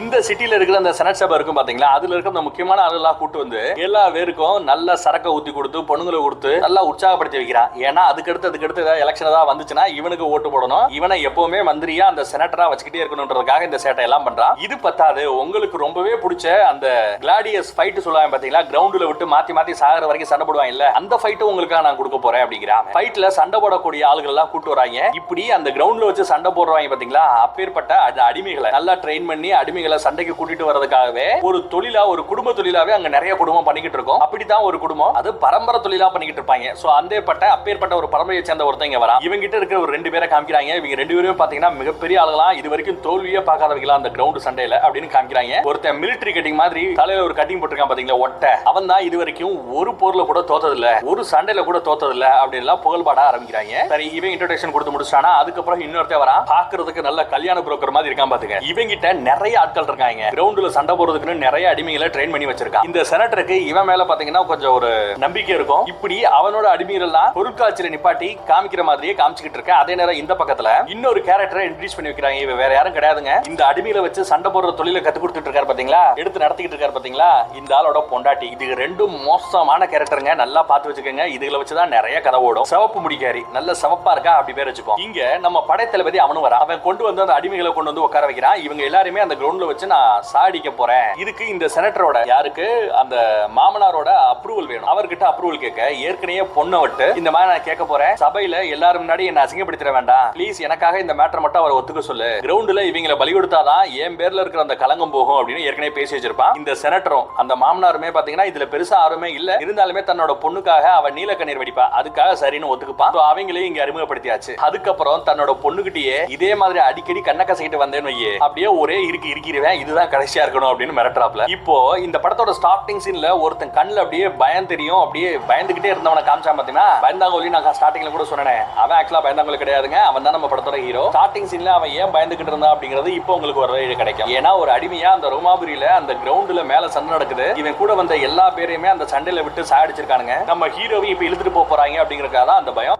இந்த சிட்டில இருக்கிற அந்த செனட் சபை இருக்கும் பாத்தீங்களா, அதுல இருக்க அந்த முக்கியமான ஆளுலாம் கூட்டு வந்து எல்லா பேருக்கும் நல்ல சரக்கை ஊத்தி கொடுத்து பொண்ணுங்களை கொடுத்து நல்லா உற்சாகப்படுத்தி வைக்கிறான். ஏன்னா அதுக்கடுத்து எலெக்ஷன் ஏதாவது வந்துச்சுன்னா இவனுக்கு ஓட்டு போடணும், இவனை எப்பவுமே மந்திரியா அந்த செனட்டரா வச்சுக்கிட்டே இருக்கணும்ன்றதுக்காக இந்த சேட்டை எல்லாம் பண்றான். இது பத்தாது, உங்களுக்கு ரொம்பவே பிடிச்ச அந்த கிளாடியஸ் ஃபைட் சொல்லுவாங்க பாத்தீங்களா, கிரவுண்ட்ல விட்டு மாத்தி மாத்தி சாகர வரைக்கும் சண்டை போடுவாங்க இல்ல, அந்த ஃபைட் உங்களுக்காக நான் கொடுக்க போறேன் அப்படிங்கிறான். ஃபைட்ல சண்டை போடக்கூடிய ஆளுகள் எல்லாம் கூட்டு வராங்க. இப்படி அந்த கிரவுண்ட்ல வச்சு சண்டை போடுறாங்க பாத்தீங்களா, அப்பேற்பட்ட அடிமைகளை நல்லா ட்ரெயின் பண்ணி அடிமைகளை சண்டைக்கு கூட்டிட்டு வரதுக்காகவே ஒரு தொழிலா, ஒரு குடும்ப தொழிலாவே அங்க நிறைய குடும்பம் பண்ணிக்கிட்டு இருக்கோம். அப்படித்தான் ஒரு குடும்பம் அது பரம்பரை தொழிலா பண்ணிக்கிட்டு இருப்பாங்க. சோ அப்பேற்பட்ட ஒரு பரம்பரையை சேர்ந்த ஒருத்தங்க வரா. இவங்க கிட்ட இருக்கிற ஒரு 2 பேரை காமிக்கிறாங்க. இவங்க 2 பேரும் பாத்தீங்கன்னா மிகப்பெரிய ஆளுகளா, இது வரைக்கும் தோல்வியே பார்க்காதவங்களா அந்த கிரவுண்ட் சண்டையில அப்படின்னு காமிக்கிறாங்க. ஒருத்தன் மிலிட்டரி கட்டிங் மாதிரி தலையில ஒரு கட்டிங் போட்டிருக்கான் பாத்தீங்களா, ஒட்டை, அவன் தான் இது வரைக்கும் ஒரு போர்ல கூட தோத்ததில்ல, ஒரு சண்டையில கூட தோத்ததில்ல அப்படின்னு புகழ்பாட ஆரம்பிக்கிறாங்க. சரி, இவன் இன்ட்ரோடக்ஷன் கொடுத்து முடிச்சானா, அதுக்கப்புறம் இன்னொருத்தன் வரான், பாக்குறதுக்கு நல்ல கல்யாண புரோக்கர் மாதிரி இருக்கான் பாத்துங்க. இவங்க கிட்ட நிறைய ஆட்கள் இருக்காங்க, கிரவுண்ட்ல சண்டை போறதுக்குன்னு நிறைய அடிமைகளை ட்ரெயின் பண்ணி வச்சிருக்கான். இந்த செனட்டருக்கு இவன் மேல பாத்தீங்கன்னா கொஞ்சம் ஒரு நம்பிக்கை இருக்கும். இப்படி அவனோட அடிமைகள் எல்லாம் பொருட்காட்சியில நிப்பாட்டி காமிக்கிற மாதிரியே காமிச்சுக்கிட்டு இருக்க. அதே நேரம் இந்த பக்கத்துல இன்னொரு கேரக்டரை இன்ட்ரோடியூஸ் பண்ணி வைக்கிறாங்க. இவன் வேற யாரும் கிடையாதுங்க, இந்த அடிமைகளை வச்சு சண்டை போடுற தொழிலை கத்து கொடுத்துட்டு இருக்காரு பாத்தீங்களா, எடுத்து நடத்திக்கிட்டு இருக்காரு பாத்தீங்களா, இந்த ஆளோட பொண்டாட்டி. இது 2 மோசமான கேரக்டருங்க, நல்லா பார்த்து வச்சுக்கோங்க. இதுகளை வச்சுதான் நிறைய கதை ஓடும். சிவப்பு முடிக்காரி, நல்ல சிவப்பா இருக்கா, அப்படி பேர் வச்சுப்போம். இங்க நம்ம படைத்தளபதி அவனு வரா. அவன் கொண்டு வந்து அந்த அடிமைகளை கொண்டு வந்து உட்கார வைக்கிறான். இவங்க எல்லாருமே அந்த கிரவுண்ட்ல வச்சு நான் சாடிக்க போறேன். இதுக்கு இந்த செனட்டரோட யாருக்கு அந்த மாமனாரோட அப்ரூவல் வேணும். அவர்கிட்ட அப்ரூவல் கேட்க ஏற்கனவே பொண்ணை விட்டு இந்த மாதிரி நான் கேட்க போறேன், சபையில எல்லாரும் முன்னாடி என்ன அசிங்கப்படுத்திட வேண்டாம் ப்ளீஸ், எனக்காக இந்த மேட்டர் மட்டும் அவர் ஒத்துக்க சொல்லு, கிரவுண்ட்ல இவங்களை பலி கொடுத்தாதான் என் பேர்ல இருக்கிற அந்த கலங்கம் போகும் அப்படின்னு ஏற்கனவே பேசி வச்சிருப்பான். இந்த செனட்டரும் அந்த மாமனாருமே பாத்தீங்கன்னா இதுல பெருசா ஆர்வமே இல்ல, இருந்தாலுமே தன்னோட பொண்ணுக்காக அவன் நீல கண்ணீர் வடிப்பா, அதுக்காக சரின்னு ஒத்துக்குப்பான். அவங்களையும் இங்க அறிமுகப்படுத்தியாச்சு. அதுக்கப்புறம் தன்னோட பொண்ணுகிட்டயே இதே மாதிரி அடிக்கடி கண்ண கசக்கிட்டு வந்தேன்னு அப்படியே ஒரே இருக்கிறவன் இதுதான் கடைசியா இருக்கணும் அப்படின்னு மிரட்டுறாப்ல. இப்போ இந்த படத்தோட ஸ்டார்டிங் சீன்ல ஒருத்தன் கண்ணுல அப்படியே பயம் தெரியும், அப்படியே பயந்துகிட்டே இருந்தவனை காமிச்சா பாத்தீங்கன்னா, பயந்தாங்கோலி நான் ஸ்டார்டிங்ல கூட சொன்னேன், அவன் ஆக்சுவலா பயந்தாங்கோலி கிடையாதுங்க, அவன் தான் நம்ம படத்தோட ஹீரோ. ஸ்டார்டிங் சீன்ல அவன் ஏன் பயந்துகிட்டு இருந்தா அப்படிங்கிறது இப்போ உங்களுக்கு ஒரு வழி கிடைக்கும். ஏன்னா ஒரு அடிமையா அந்த ரோமாபுரியில அந்த கிரவுண்ட்ல மேல சண்டை நடக்குது, இவன் கூட வந்த எல்லா பேரையுமே அந்த சண்டையில விட்டு சாடிச்சிருக்கானுங்க. நம்ம ஹீரோவை இப்ப இழுத்துட்டு போறாங்க அப்படிங்கறதுக்காக தான் அந்த பயம்.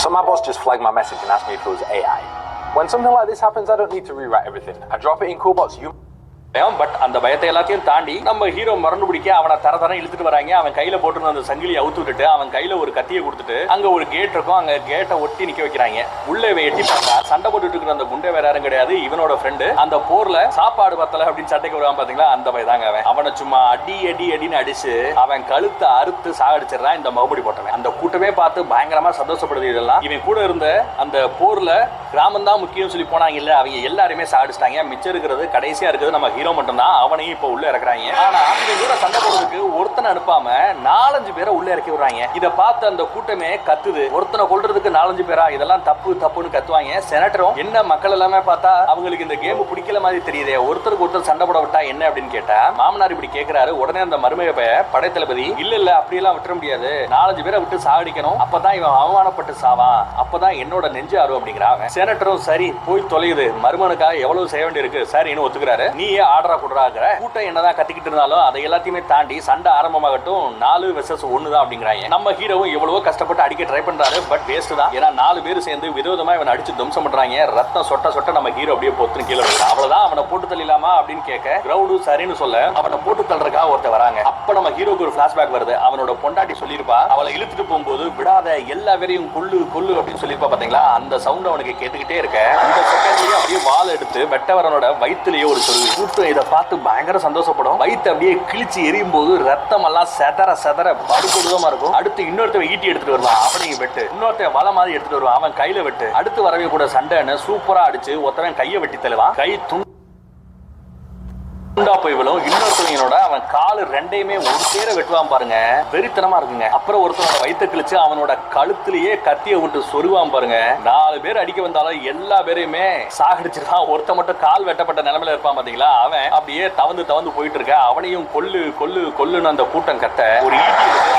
So my boss just flagged my message and asked me if it was AI. When something like this happens, I don't need to rewrite everything. I drop it in Coolbox. But அந்த பயத்தை எல்லாத்தையும் தாண்டி நம்ம hero மறந்து பிடிக்க அவனை தர இழுத்துட்டு வராங்க. அவன் கையில போட்டு அந்த சங்கிலியை அவுத்து விட்டுட்டு அவன் கையில ஒரு கத்தியை கொடுத்துட்டு அங்க ஒரு கேட் இருக்கும், அங்க கேட்டை ஒட்டி நிக்க வைக்கிறாங்க. உள்ள எட்டி பார்த்தா சண்டை போட்டுட்டு இருக்கிற அந்த குண்டை வேற யாரும் கிடையாது, இவனோட ஃப்ரெண்டு. அந்த போர்ல சாப்பாடு பத்தல அப்படின்னு சட்டைக்கு வருவான் பாத்தீங்களா, அந்த பயதாங்க அவன். அவனை சும்மா அடின்னு அடிச்சு அவன் கழுத்தை அறுத்து சாகடிச்சிடறான் இந்த மகுபடி போட்டவன். அந்த கூட்டமே பார்த்து பயங்கரமா சந்தோஷப்படுது. இதெல்லாம் இவன் கூட இருந்த அந்த போர்ல கிராமம் தான் முக்கியம் சொல்லி போனாங்க இல்ல, அவங்க எல்லாருமே சாகடிச்சிட்டாங்க. மிச்சம் இருக்கிறது கடைசியா இருக்குது நம்ம ஹீரோ மட்டும்தான். அவனையும் இப்ப உள்ள இறக்குறாங்க. ஆனா அவங்க கூட சண்டை போடுறதுக்கு ஒருத்தனை அனுப்பாம 4-5 பேரை உள்ள இறக்கி விடுறாங்க. இதை பார்த்து அந்த கூட்டமே கத்துது, ஒருத்தனை கொல்றதுக்கு 4-5 பேரா, இதெல்லாம் தப்புன்னு கத்துவாங்க. செனட்டரும் என்ன மக்கள் எல்லாமே பார்த்தா அவங்களுக்கு இந்த கேம் பிடிக்கல மாதிரி தெரியுதே, ஒருத்தருக்கு ஒருத்தர் சண்டை போட விட்டா என்ன அப்படின்னு கேட்டா மாமனார் இப்படி கேட்கிறாரு. உடனே அந்த மருமக படைத்தளபதி இல்ல அப்படியெல்லாம் விட்டுற முடியாது, 4-5 பேரை விட்டு சாகடிக்கணும், அப்பதான் இவன் அவமானப்பட்டு சாவான், அப்பதான் என்னோட நெஞ்சு ஆறும் அப்படிங்கிறாங்க. செனட்டரும் சரி போய் தொலையுது, மருமனுக்காக எவ்வளவு செய்ய வேண்டியிருக்கு சரின்னு ஒத்துக்கிறாரு. நீயே ஆர்டரா கொடுறாங்க. கூட்டம் என்னதான் கத்திக்கிட்டு இருந்தாலும் அதை எல்லாத்தையுமே தாண்டி சண்டை ஆரம்பமாகட்டும் 4 vs 1 தான் அப்படிங்கிறாங்க. நம்ம ஹீரோவும் எவ்வளவோ கஷ்டப்பட்டு அடிக்க ட்ரை பண்றாரு, பட் வேஸ்ட் தான். ஏன்னா 4 பேர் சேர்ந்து விரோதமா இவனை அடிச்சு துவம்சம் பண்றாங்க. ரத்தம் சொட்ட நம்ம ஹீரோ அப்படியே பொத்துன்னு கீழே விழுறான். அவ்வளவுதான், அவனை போட்டு தள்ளிலாமா அப்படின்னு கேட்க கிரவுண்டு சரின்னு சொல்ல அவனை போட்டு தள்ளுறதுக்காக ஒருத்தர் வராங்க. அப்ப நம்ம ஹீரோக்கு ஒரு பிளாஷ்பேக் வருது. அவனோட பொண்டாட்டி சொல்லிருப்பா, அவளை இழுத்துட்டு போகும்போது விடாத எல்லா பேரையும் கொல்லு அப்படின்னு சொல்லிருப்பா பாத்தீங்களா, அந்த சவுண்ட் அவனுக்கு கேட்டுக்கிட்டே இருக்க இந்த செகண்ட்லயே அப்படியே வாள் எடுத்து வெட்டவரனோட வயிற்றுலயே ஒரு சொல்லு. கூட்டம் இதை பார்த்து பயங்கர சந்தோஷப்படும். வயிற்று அப்படியே கிழிச்சு எரியும் போது ரத்தம் எல்லாம் செதற படுகொடுதமா இருக்கும். அடுத்து இன்னொருத்தவன் ஈட்டி எடுத்துட்டு வருவான், அவனையும் வெட்டு. இன்னொருத்தன் வலை மாதிரி எடுத்துட்டு வருவான், அவன் கையில வெட்டு. அடுத்து வரவே கூட சண்டைன்னு சூப்பரா அடிச்சு ஒருத்தவன் கையை வெட்டி தள்ளுவான். கை குண்டா போய் விழும். இன்னொருத்தவங்களோட அவன் காலு ரெண்டையுமே ஒரு சேர வெட்டுவான் பாருங்க, வெறித்தனமா இருக்குங்க. அப்புறம் ஒருத்தனோட வயிற்று கிழிச்சு அவனோட கழுத்திலேயே கத்திய விட்டு சொருவான் பாருங்க. 4 பேர் அடிக்க வந்தாலும் எல்லா பேரையுமே சாகடிச்சிருக்கான். ஒருத்த மட்டும் கால் வெட்டப்பட்ட நிலைமையில இருப்பான் பாத்தீங்களா, அவன் அப்படியே தவந்து போயிட்டு இருக்க. அவனையும் கொல்லுன்னு அந்த கூட்டம் கத்த, ஒரு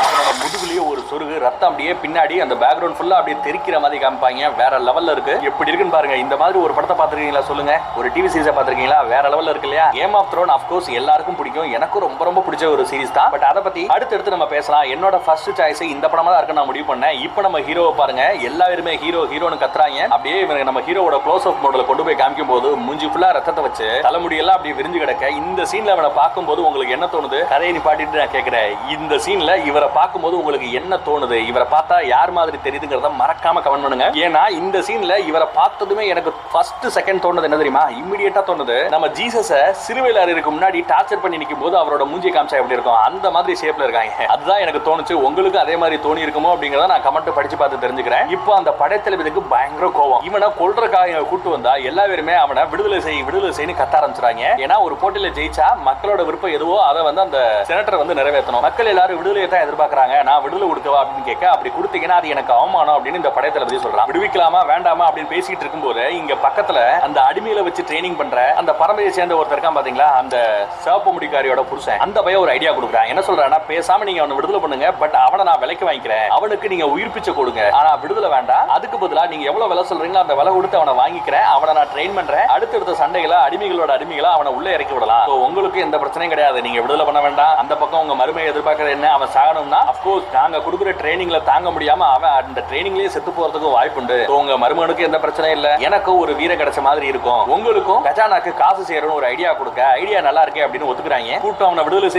அவனோட முதுகுலயே ஒரு சொருகு, ரத்தம் அப்படியே பின்னாடி அந்த பேக்ரவுண்ட் ஃபுல்லா அப்படியே தெரிக்கிற மாதிரி காமிப்பாங்க. வேற லெவல்ல இருக்கு. எப்படி இருக்குன்னு பாருங்க. இந்த மாதிரி ஒரு படத்தை பாத்துருக்கீங்களா சொல்லுங்க, ஒரு டிவி சீரிஸை பாத்துருக்கீங்களா? வேற லெவல்ல இருக்கு இல்லையா? Game of Throne of course எல்லாருக்கும் பிடிக்கும், எனக்கும் ரொம்ப பிடிச்ச ஒரு சீரிஸ் தான். பட் அதை பத்தி அடுத்தடுத்து நம்ம பேசலாம். என்னோட ஃபர்ஸ்ட் சாய்ஸ் இந்த படமா தான் இருக்கு நான் முடிவு பண்ணேன். இப்போ நம்ம ஹீரோவை பாருங்க, எல்லாருமே ஹீரோன்னு கத்துறாங்க. அப்படியே நம்ம ஹீரோவோட க்ளோஸ் அப் மோட்ல கொண்டு போய் காமிக்கும் போது மூஞ்சி ஃபுல்லா ரத்தத்தை வச்சு தலைமுடியெல்லாம் அப்படியே விரிஞ்சு கிடக்க. இந்த சீன்ல அவனை பார்க்கும்போது உங்களுக்கு என்ன தோணுது? கதையை நிப்பாட்டிட்டு நான் கேட்கிறேன், இந்த சீன்ல இவரை பார்க்கும்போது உங்களுக்கு என்ன தோணுது? இவரை பார்த்தா யார் மாதிரி தெரியுதுங்கிறத மறக்காம கமெண்ட் பண்ணுங்க. ஏன்னா இந்த சீன்ல இவரை பார்த்ததுமே எனக்கு ஃபர்ஸ்ட் செகண்ட் தோணுது என்ன தெரியுமா? இமிடியேட்டா தோணுது, நம்ம ஜீசஸ சிலுவையில அறைக்கு முன்னாடி டார்ச்சர் பண்ணி நிற்கும் போது அவரோட மூஞ்சி காமிச்சா எப்படி இருக்கும், அந்த மாதிரி ஷேப்ல இருக்காங்க. அதுதான் எனக்கு தோணுச்சு. உங்களுக்கு அதே மாதிரி தோணி இருக்குமோ அப்படிங்கறத நான் கமெண்ட் படிச்சு பார்த்து தெரிஞ்சுக்கிறேன். இப்போ அந்த படைத்தளபதிக்கு பயங்கர கோவம். இவனை கொல்றதுக்காக கூட்டு வந்தா எல்லா பேருமே அவனை விடுதலை செய்யு கத்த ஆரம்பிச்சுறாங்க. ஏன்னா ஒரு போட்டியில ஜெயிச்சா மக்களோட விருப்பம் எதுவோ அதை வந்து அந்த செனட்டர் வந்து நிறைவேற்றணும். மக்கள் எல்லாரும் விடுதலையை தான் எதிர்பார்க்கறாங்க. நான் விடுதலை கொடுக்கவா அப்படின்னு கேட்க, அப்படி கொடுத்தீங்கன்னா அது எனக்கு அவமானம் அப்படின்னு இந்த படைத்தளபதி சொல்றான். விடுவிக்கலாமா வேண்டாமா அப்படின்னு பேசிட்டு இருக்கும்போது இங்க பக்கத்துல அந்த அடிமையில வச்சு ட்ரைனிங் பண்ற அந்த பரம்பரையை சேர்ந்த ஒருத்தர் இருக்கான் பாத்தீங்களா, அந்த சிவப்பு முடிக்காரியோட புருஷன், அந்த பையன் ஒரு ஐடியா கொடுக்குறான். என்ன சொல்றான்னா, பேசாம நீங்க அவனை விடுதலை பண்ணுங்க, பட் அவனை நான் விலைக்கு வாங்கிக்கிறேன், அவனுக்கு நீங்க உயிர் பிச்சை கொடுங்க, ஆனா விடுதலை வேண்டாம், அதுக்கு பதிலா நீங்க எவ்வளவு விலை சொல்றீங்களோ அந்த விலை கொடுத்து அவனை வாங்கிக்கிறேன், அவனை நான் ட்ரெயின் பண்றேன், அடுத்தடுத்த சண்டைகளை அடிமைகளா அவனை உள்ள இறக்கி விடலாம். உங்களுக்கு எந்த பிரச்சனையும் கிடையாது, நீங்க விடுதலை பண்ண வேண்டாம். அந்த பக்கம் உங்க மருமையை எதிர்பார்க்கறது என்ன, அவன் சாகணும்னா அப்கோர்ஸ் நாங்க கொடுக்குற ட்ரைனிங்ல தாங்க முடியாம அவன் அந்த ட்ரைனிங்லயே செத்து போறதுக்கு வாய்ப்பு உண்டு. உங்க மருமனுக்கு எந்த பிரச்சனையும் இல்ல, எனக்கும் ஒரு வீர கிடைச்ச மாதிரி இருக்கும், உங்களுக்கும் கஜானாக்கு காசு சேரணும் ஒரு ஐடியா கொடுக்க, ஐடியா நல்லா இருக்கே அப்படின்னு ஒத்துக்குறாங்க. கூட்டம் அவனை விடுதலை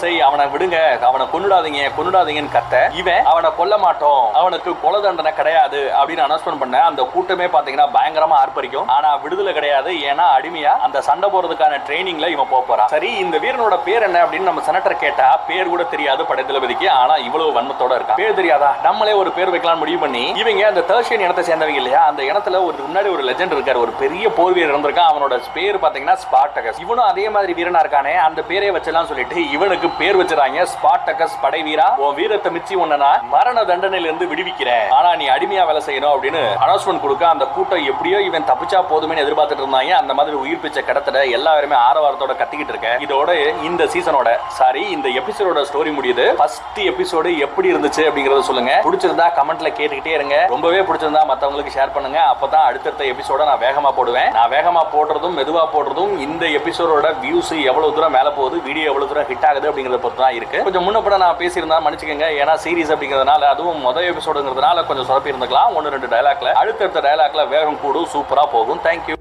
செய், அவனை விடுங்க, அவனை கொன்னுடாதீங்கன்னு கத்த, இவன் அவனை கொல்ல மாட்டோம், அவனுக்கு கொலை தண்டனை கிடையாது அப்படின்னு அனௌன்ஸ்மென்ட் பண்ண அந்த கூட்டமே பாத்தீங்கன்னா பயங்கரமா ஆர்ப்பரிக்கும். ஆனா விடுதலை கிடையாது, ஏன்னா அடிமையா அந்த சண்டை போறதுக்கான ட்ரைனிங்ல இவன் போறான். சரி, இந்த வீரனோட பேர் என்ன அப்படின்னு நம்ம செனட்டர் கேட்டா பேர் கூட தெரியாது படைத்தளபதிக்கு. ஆனா இவ்வளவு வன்மத்தோட இருக்கான். பேர் தெரியாதா, நம்மளே ஒரு பேர் வைக்கலாம் முடிவு பண்ணி, இவங்க அந்த தர்ஷியன் இனத்தை சேர்ந்தவங்க இல்லையா, அந்த இடத்துல ஒரு முன்னாடி ஒரு லெஜெண்ட் இருக்காரு, ஒரு பெரிய போர் வீரர் இருந்திருக்கான். அவனோட பேர் பாத்தீங்கன்னா ஸ்பார்டகஸ். இவனும் அதே மாதிரி வீரனா இருக்கானே, அந்த பேரை வச்சலாம் சொல்லிட்டு இவனுக்கு பேர் வச்சிராங்க, ஸ்பார்டகஸ் படை வீரா, உன் வீரத்தை மிச்சி உன்னை மரண தண்டனையில இருந்து விடுவிக்கிறேன், ஆனா நீ அடிமையா வேலை செய்யணும் அப்படின்னு அனௌன்ஸ்மென்ட் கொடுக்க, அந்த கூட்டம் எப்படியோ இவன் தப்பிச்சா போதுமே எதிர்பார்த்துட்டு இருந்தாங்க. அந்த மாதிரி உயிர் பிச்சை கடத்தட எல்லாருமே ஆரவாரத்தோட கத்திக்கிட்டு இருக்க. இதோட இந்த சீசனோட இந்த எபிசோடோட ஸ்டோரி முடியுது. ஃபர்ஸ்ட் எபிசோடு எப்படி இருந்துச்சு அப்படிங்கறத சொல்லுங்க. பிடிச்சிருந்தா கமெண்ட்ல கேட்டுக்கிட்டே இருங்க. ரொம்பவே பிடிச்சிருந்தா மத்தவங்களுக்கு ஷேர் பண்ணுங்க. அப்பதான் அடுத்தடுத்த எபிசோட நான் வேகமா போடுவேன். நான் வேகமா போடுறதும் மெதுவா போடுறதும் இந்த எபிசோடோட வியூஸ் எவ்வளவு தூரம் மேல போகுது, வீடியோ எவ்வளவு தூரம் ஹிட் ஆகுது அப்படிங்கறத பொறுத்து தான் இருக்கு. கொஞ்சம் முன்னப்பட நான் பேசியிருந்தா மன்னிச்சுக்கங்க. ஏன்னா சீரிஸ் அப்படிங்கிறதுனால, அதுவும் முதல் எபிசோடுங்கிறதுனால கொஞ்சம் சொதப்பி இருந்துக்கலாம். 1-2 டயலாக்ல அடுத்தடுத்த டயலாக்ல வேகம் கூடும், சூப்பரா போகும். தேங்க்யூ.